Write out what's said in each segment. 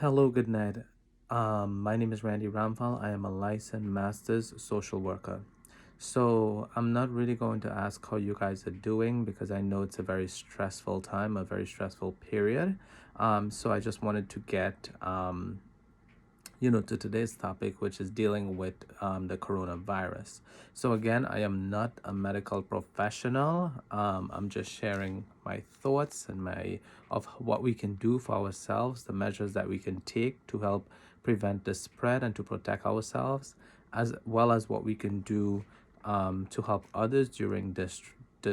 Hello, good night. My name is Randy Ramphal. I am a licensed master's social worker. So I'm not really going to ask how you guys are doing because I know it's a very stressful time, a very stressful period. So I just wanted to get to today's topic, which is dealing with the coronavirus. So, again, I am not a medical professional. I'm just sharing my thoughts and my of what we can do for ourselves, the measures that we can take to help prevent the spread and to protect ourselves, as well as what we can do to help others during this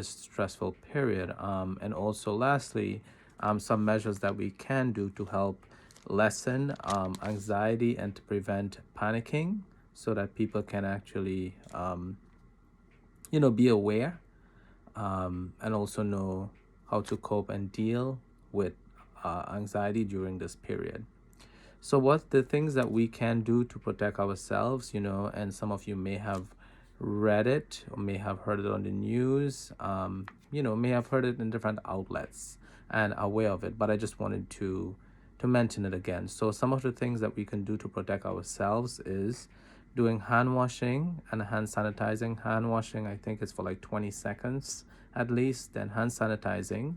stressful period. And also, lastly, some measures that we can do to help lessen anxiety and to prevent panicking so that people can actually be aware and also know how to cope and deal with anxiety during this period. So what the things that we can do to protect ourselves, and some of you may have read it or may have heard it on the news, may have heard it in different outlets and aware of it, but I just wanted to mention it again. So some of the things that we can do to protect ourselves is doing hand washing and hand sanitizing. Hand washing, I think, is for like 20 seconds at least, then hand sanitizing,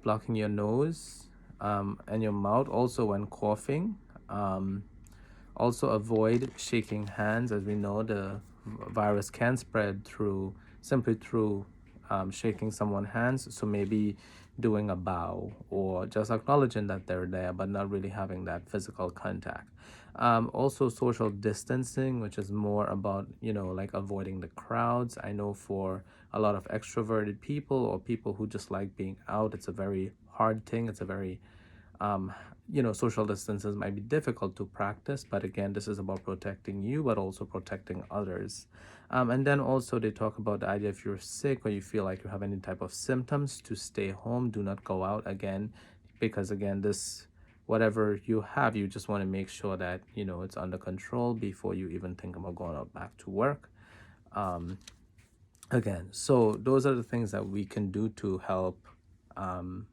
blocking your nose and your mouth also when coughing. Um, Also avoid shaking hands, as we know the virus can spread through simply through shaking someone's hands. So maybe doing a bow or just acknowledging that they're there, but not really having that physical contact. Also social distancing, which is more about like avoiding the crowds. I know for a lot of extroverted people or people who just like being out, it's a very hard thing. It's a very um, social distances might be difficult to practice, but again, this is about protecting you, but also protecting others. And then also they talk about the idea if you're sick or you feel like you have any type of symptoms, to stay home, do not go out again, because again, this whatever you have, you just want to make sure that it's under control before you even think about going out back to work. Um, Again, so those are the things that we can do to help um,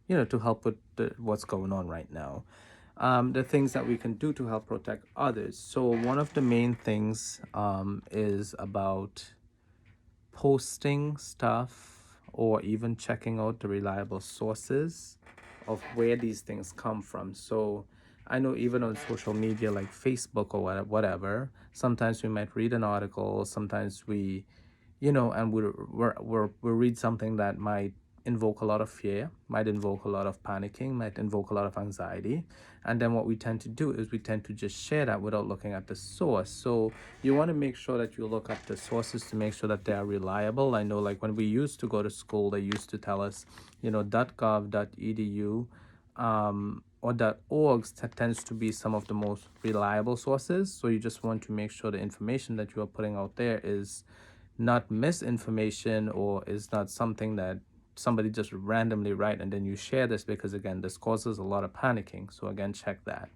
to help with what's going on right now. The things that we can do to help protect others. So one of the main things is about posting stuff or even checking out the reliable sources of where these things come from. So I know even on social media like Facebook or whatever, sometimes we might read an article, sometimes and we read something that might invoke a lot of fear, might invoke a lot of panicking, might invoke a lot of anxiety. And then what we tend to do is we tend to just share that without looking at the source. So you want to make sure that you look at the sources to make sure that they are reliable. I know like when we used to go to school, they used to tell us, .gov.edu or .org tends to be some of the most reliable sources. So you just want to make sure the information that you are putting out there is not misinformation or is not something that somebody just randomly write and then you share this, because again, this causes a lot of panicking. So again, check that.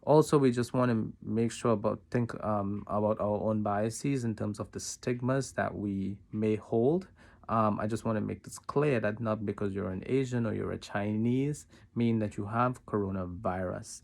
Also, we just want to make sure think about our own biases in terms of the stigmas that we may hold. I just want to make this clear that not because you're an Asian or you're a Chinese mean that you have coronavirus.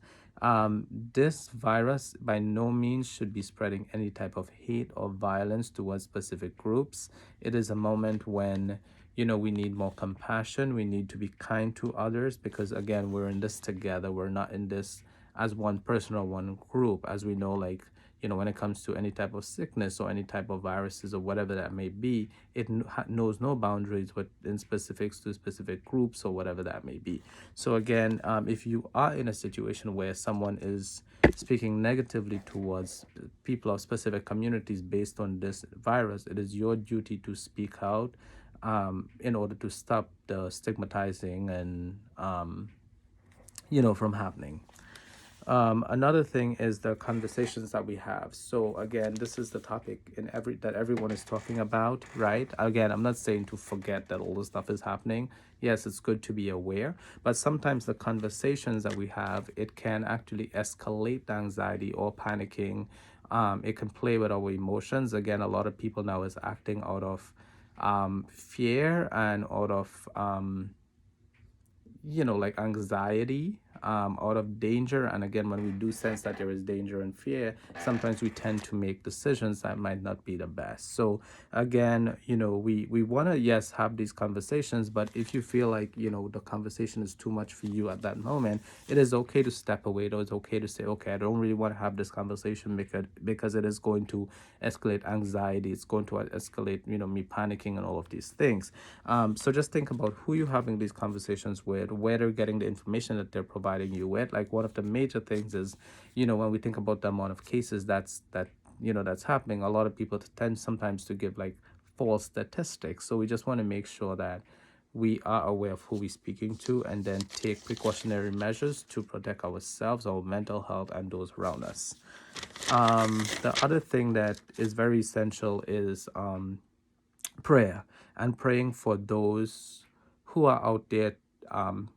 This virus by no means should be spreading any type of hate or violence towards specific groups. It is a moment when we need more compassion. We need to be kind to others because again, we're in this together. We're not in this as one person or one group. As we know, like when it comes to any type of sickness or any type of viruses or whatever that may be, it knows no boundaries but in specifics to specific groups or whatever that may be. So again, if you are in a situation where someone is speaking negatively towards people of specific communities based on this virus, it is your duty to speak out in order to stop the stigmatizing and from happening. Another thing is the conversations that we have. So again, this is the topic in that everyone is talking about, right? Again, I'm not saying to forget that all this stuff is happening. Yes, it's good to be aware, but sometimes the conversations that we have, it can actually escalate the anxiety or panicking. It can play with our emotions. Again, a lot of people now is acting out of fear and out of like anxiety out of danger. And again, when we do sense that there is danger and fear, sometimes we tend to make decisions that might not be the best. So again, we want to, yes, have these conversations, but if you feel like, the conversation is too much for you at that moment, it is okay to step away. It is okay to say, okay, I don't really want to have this conversation because it is going to escalate anxiety. It's going to escalate, me panicking and all of these things. So just think about who you're having these conversations with, where they're getting the information that they're providing you with. Like one of the major things is, when we think about the amount of cases that's happening, a lot of people tend sometimes to give like false statistics. So we just want to make sure that we are aware of who we're speaking to and then take precautionary measures to protect ourselves, our mental health, and those around us. The other thing that is very essential is prayer, and praying for those who are out there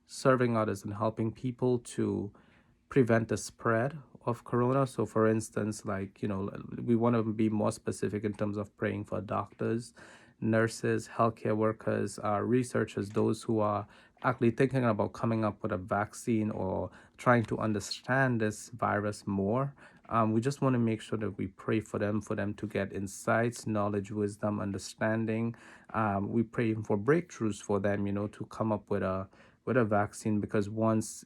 serving others and helping people to prevent the spread of corona. So for instance, like, we want to be more specific in terms of praying for doctors, nurses, healthcare workers, researchers, those who are actually thinking about coming up with a vaccine or trying to understand this virus more. We just want to make sure that we pray for them to get insights, knowledge, wisdom, understanding. We pray for breakthroughs for them, to come up with a vaccine, because once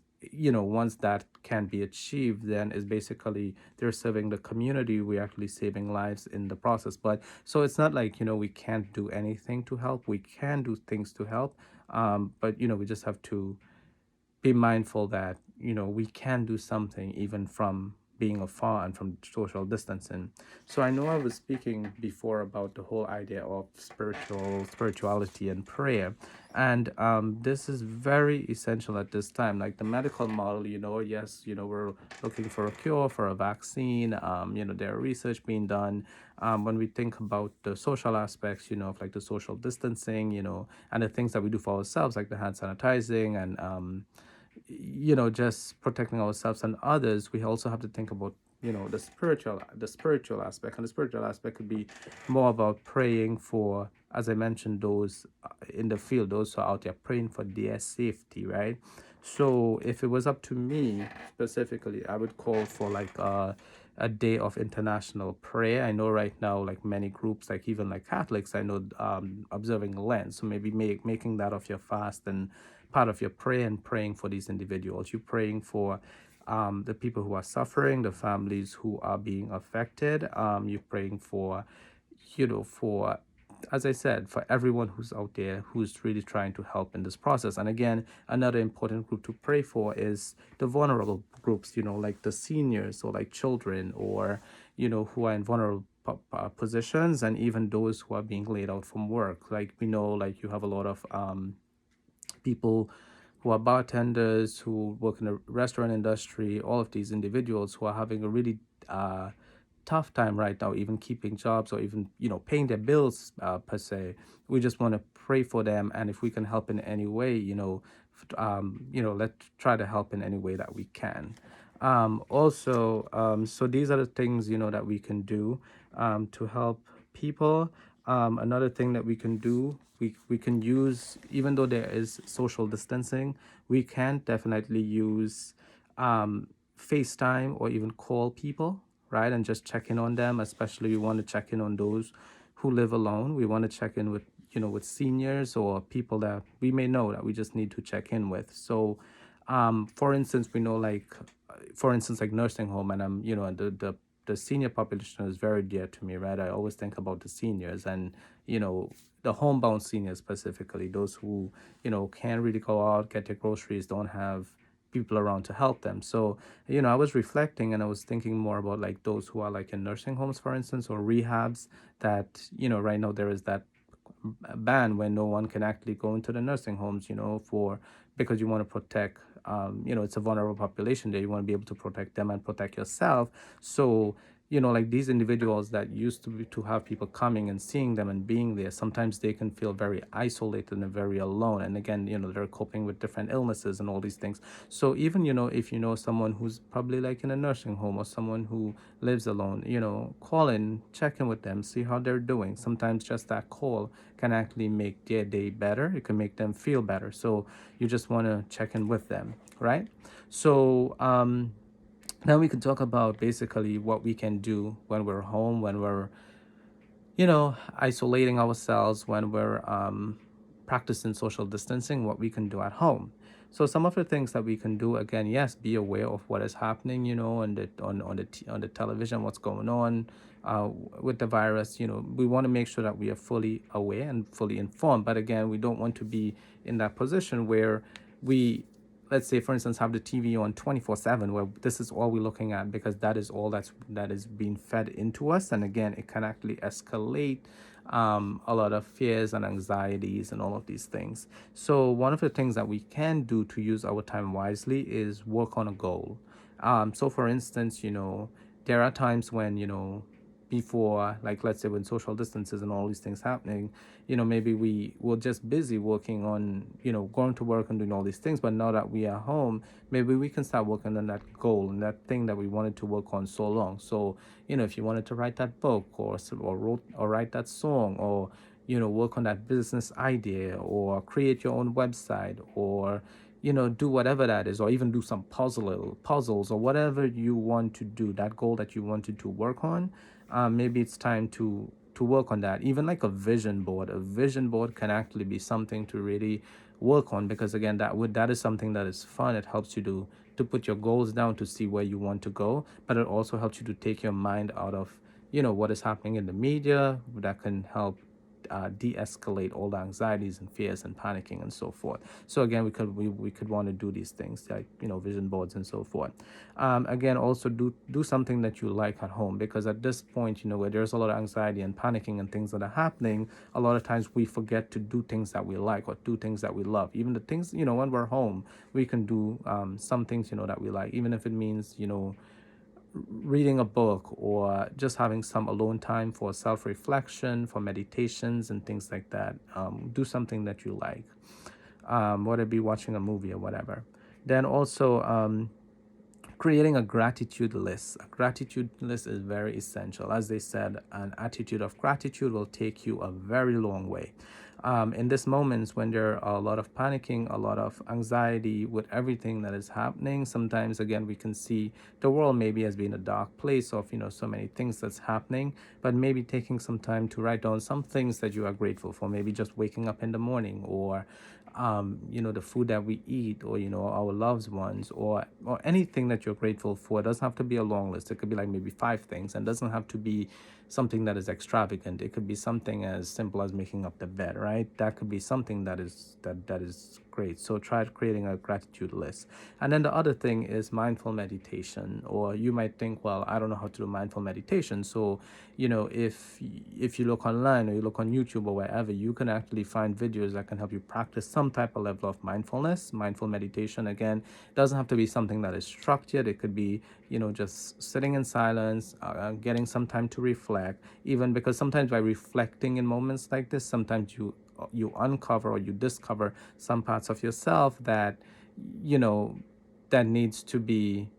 that can be achieved, then is basically they're serving the community. We're actually saving lives in the process. But so it's not like, we can't do anything to help. We can do things to help, but we just have to be mindful that we can do something even from being afar and from social distancing. So I know I was speaking before about the whole idea of spirituality and prayer, and this is very essential at this time. Like the medical model, yes, we're looking for a cure, for a vaccine. There are research being done. When we think about the social aspects, of like the social distancing, and the things that we do for ourselves, like the hand sanitizing and just protecting ourselves and others, we also have to think about the spiritual aspect. And the spiritual aspect could be more about praying for, as I mentioned, those in the field, those who are out there, praying for their safety, right? So if it was up to me specifically, I would call for like a day of international prayer. I know right now, like many groups, like even like Catholics, I know observing Lent. So maybe making that of your fast and part of your prayer, and praying for these individuals. You're praying for the people who are suffering, the families who are being affected. You're praying for, for, as I said, for everyone who's out there who's really trying to help in this process. And again, another important group to pray for is the vulnerable groups, like the seniors, or like children, or, who are in vulnerable positions, and even those who are being laid out from work. Like we know, like you have a lot of people who are bartenders, who work in the restaurant industry, all of these individuals who are having a really tough time right now, even keeping jobs or even, paying their bills per se. We just want to pray for them. And if we can help in any way, let's try to help in any way that we can. So these are the things, that we can do to help people. Another thing that we can do, we can use, even though there is social distancing, we can definitely use FaceTime or even call people, right? And just check in on them. Especially we want to check in on those who live alone. We want to check in with, with seniors or people that we may know that we just need to check in with. So for instance, we know like nursing home, and and the senior population is very dear to me, right? I always think about the seniors, and the homebound seniors specifically, those who can't really go out, get their groceries, don't have people around to help them. So I was reflecting, and I was thinking more about like those who are like in nursing homes, for instance, or rehabs, that right now there is that ban where no one can actually go into the nursing homes, for because you want to protect, it's a vulnerable population there. You want to be able to protect them and protect yourself. So like these individuals that used to have people coming and seeing them and being there, sometimes they can feel very isolated and very alone. And again, they're coping with different illnesses and all these things. So even, if you know someone who's probably like in a nursing home, or someone who lives alone, call in, check in with them, see how they're doing. Sometimes just that call can actually make their day better. It can make them feel better. So you just want to check in with them, right? So now we can talk about basically what we can do when we're home, when we're, isolating ourselves, when we're practicing social distancing, what we can do at home. So some of the things that we can do, again, yes, be aware of what is happening, on the television, what's going on with the virus. We want to make sure that we are fully aware and fully informed. But again, we don't want to be in that position where we, let's say, for instance, have the TV on 24/7, where this is all we're looking at, because that is all that is being fed into us. And again, it can actually escalate a lot of fears and anxieties and all of these things. So one of the things that we can do to use our time wisely is work on a goal. So for instance, there are times when, before, like, let's say when social distances and all these things happening, maybe we were just busy working on, going to work and doing all these things. But now that we are home, maybe we can start working on that goal and that thing that we wanted to work on so long. So, if you wanted to write that book, or write that song, or work on that business idea, or create your own website, or do whatever that is, or even do some puzzles, or whatever you want to do, that goal that you wanted to work on. Maybe it's time to work on that. Even like a vision board can actually be something to really work on, because again, that is something that is fun. It helps you to put your goals down, to see where you want to go, but it also helps you to take your mind out of what is happening in the media. That can help de-escalate all the anxieties and fears and panicking and so forth. So again, we could want to do these things, like vision boards and so forth. Again, also do something that you like at home, because at this point, where there's a lot of anxiety and panicking and things that are happening, a lot of times we forget to do things that we like, or do things that we love. Even the things, when we're home, we can do some things that we like, even if it means reading a book, or just having some alone time for self-reflection, for meditations and things like that. Do something that you like, whether it be watching a movie or whatever. Then also, creating a gratitude list. A gratitude list is very essential. As they said, an attitude of gratitude will take you a very long way. In these moments when there are a lot of panicking, a lot of anxiety with everything that is happening, sometimes again we can see the world maybe as being a dark place of so many things that's happening. But maybe taking some time to write down some things that you are grateful for, maybe just waking up in the morning, or the food that we eat, or our loved ones, or anything that you're grateful for. It doesn't have to be a long list. It could be like maybe 5 things, and doesn't have to be something that is extravagant. It could be something as simple as making up the bed, right? That could be something that is great. So try creating a gratitude list. And then the other thing is mindful meditation. Or you might think, well, I don't know how to do mindful meditation. So if you look online, or you look on YouTube, or wherever, you can actually find videos that can help you practice some type of level of mindfulness. Mindful meditation, again, doesn't have to be something that is structured. It could be just sitting in silence, getting some time to reflect. Even because sometimes by reflecting in moments like this, sometimes you uncover, or you discover some parts of yourself that you know that needs to be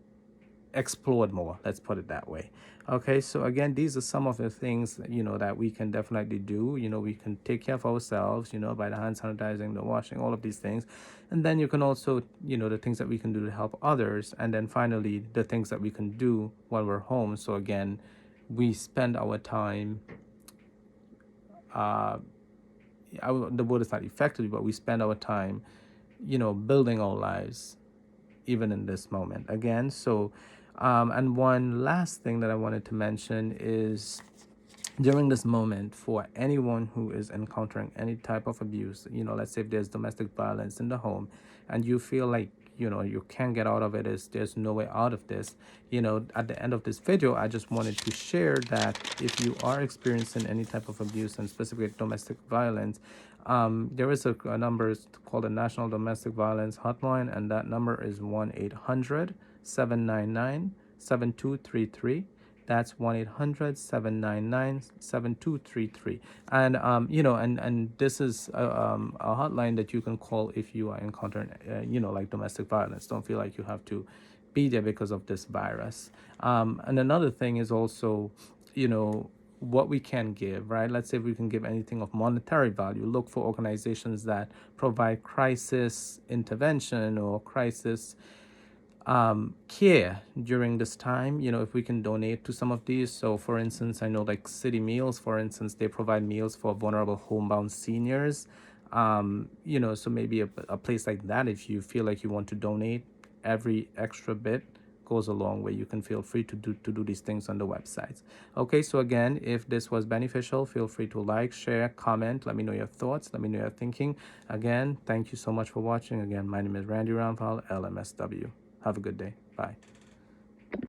explored more, let's put it that way. Okay, so again, these are some of the things that we can definitely do. We can take care of ourselves, by the hand sanitizing, the washing, all of these things. And then you can also, the things that we can do to help others. And then finally, the things that we can do while we're home. So again, we spend our time, the word is not effectively, but we spend our time building our lives, even in this moment again. So and one last thing that I wanted to mention is, during this moment, for anyone who is encountering any type of abuse, let's say if there's domestic violence in the home, and you feel like you can't get out of it, is there's no way out of this. At the end of this video, I just wanted to share that if you are experiencing any type of abuse, and specifically domestic violence, there is a number called the National Domestic Violence Hotline, and that number is 1-800-799-7233. That's 1-800-799-7233. And and this is a hotline that you can call if you are encountering like domestic violence. Don't feel like you have to be there because of this virus. And another thing is also, what we can give, right? Let's say we can give anything of monetary value. Look for organizations that provide crisis intervention or crisis care during this time. If we can donate to some of these. So for instance, I know like City Meals, for instance, they provide meals for vulnerable homebound seniors. So maybe a place like that, if you feel like you want to donate, every extra bit goes a long way. You can feel free to do these things on the websites. Okay, so again, if this was beneficial, feel free to like, share, comment. Let me know your thoughts. Let me know your thinking. Again, thank you so much for watching. Again, my name is Randy Ramphal, LMSW. Have a good day. Bye.